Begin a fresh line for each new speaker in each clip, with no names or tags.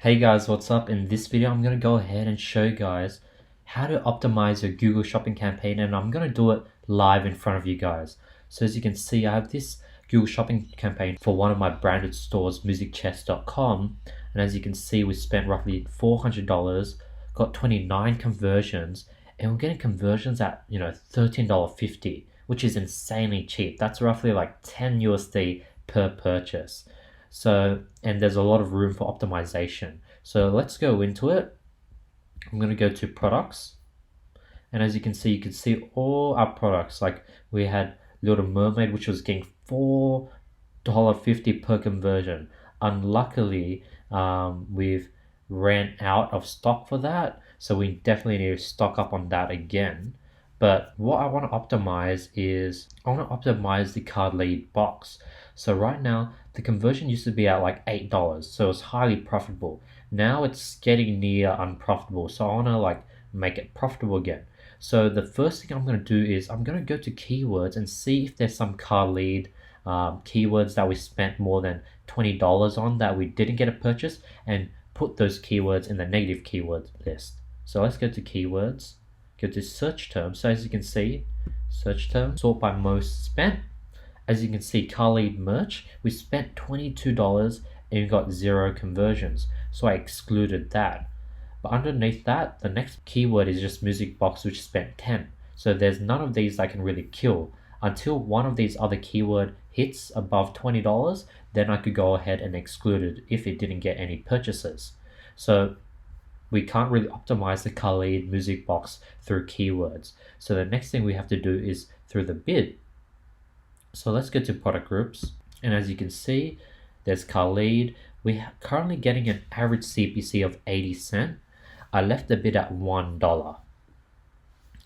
Hey guys, what's up? In this video, I'm going to go ahead and show you guys how to optimize your Google Shopping campaign, and I'm going to do it live in front of you guys. So as you can see, I have this Google Shopping campaign for one of my branded stores, musicchest.com, and as you can see, we spent roughly $400, got 29 conversions, and we're getting conversions at $13.50, which is insanely cheap. That's roughly like 10 USD per purchase. So, and there's a lot of room for optimization. So let's go into it. I'm going to go to products. And as you can see all our products. Like we had Little Mermaid, which was getting $4.50 per conversion. Unluckily, we've ran out of stock for that. So we definitely need to stock up on that again. But what I want to optimize is I want to optimize the card lead box. So right now the conversion used to be at like $8, so it's highly profitable. Now it's getting near unprofitable, so I want to like make it profitable again. So the first thing I'm going to do is I'm going to go to keywords and see if there's some card lead keywords that we spent more than $20 on that we didn't get a purchase, and put those keywords in the negative keyword list. So let's go to keywords, go to search terms. So as you can see, search terms, sort by most spent. As you can see, car lead merch, we spent $22 and we got 0 conversions. So I excluded that. But underneath that, the next keyword is just music box, which spent 10. So there's none of these I can really kill. Until one of these other keyword hits above $20, then I could go ahead and exclude it if it didn't get any purchases. So we can't really optimize the car lead music box through keywords. So the next thing we have to do is through the bid. So let's go to product groups, and as you can see, there's car lead. We're currently getting an average CPC of 80 cents. I left the bid at $1,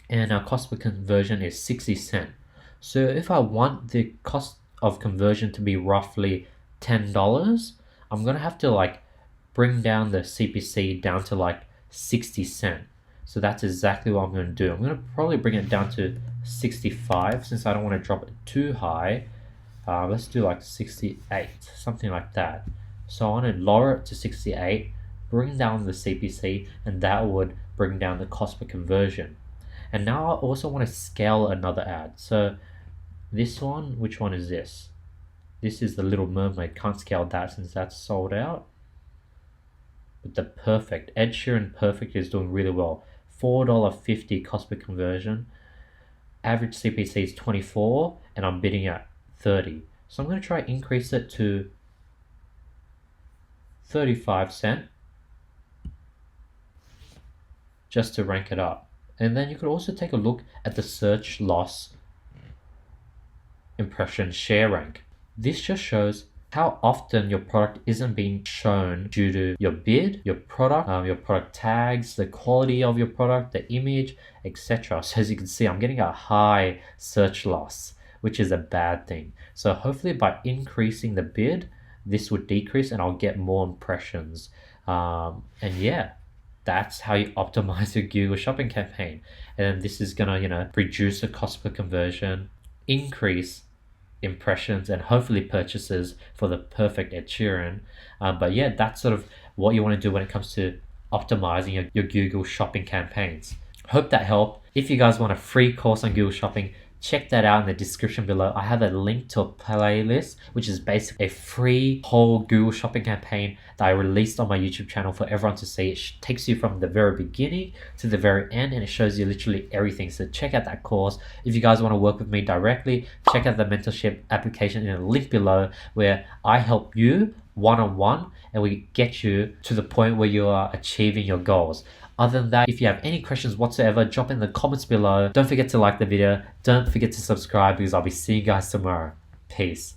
and our cost per conversion is 60 cents. So if I want the cost of conversion to be roughly $10, I'm gonna have to like bring down the CPC down to like 60 cents. So that's exactly what I'm going to do. I'm going to probably bring it down to 65 since I don't want to drop it too high. Let's do like 68, something like that. So I want to lower it to 68, bring down the CPC, and that would bring down the cost per conversion. And now I also want to scale another ad. So this one, which one is this? This is the Little Mermaid. Can't scale that since that's sold out. But the Perfect, Ed Sheeran Perfect is doing really well. $4.50 cost per conversion. Average CPC is 24 and I'm bidding at 30. So I'm going to try increase it to 35 cents just to rank it up. And then you could also take a look at the search loss impression share rank. This just shows how often your product isn't being shown due to your bid, your product tags, the quality of your product, the image, etc. So as you can see, I'm getting a high search loss, which is a bad thing. So hopefully by increasing the bid, this would decrease and I'll get more impressions. And yeah, that's how you optimize your Google Shopping campaign. And this is gonna, reduce the cost per conversion, increase impressions, and hopefully purchases for the perfect Ed Sheeran. But yeah, that's sort of what you want to do when it comes to optimizing your Google Shopping campaigns. Hope that helped. If you guys want a free course on Google Shopping, check that out in the description below. I have a link to a playlist, which is basically a free whole Google Shopping campaign that I released on my YouTube channel for everyone to see. It takes you from the very beginning to the very end, and it shows you literally everything. So check out that course. If you guys want to work with me directly, check out the mentorship application in the link below, where I help you one-on-one and we get you to the point where you are achieving your goals. Other than that, if you have any questions whatsoever, drop in the comments below. Don't forget to like the video. Don't forget to subscribe, because I'll be seeing you guys tomorrow. Peace.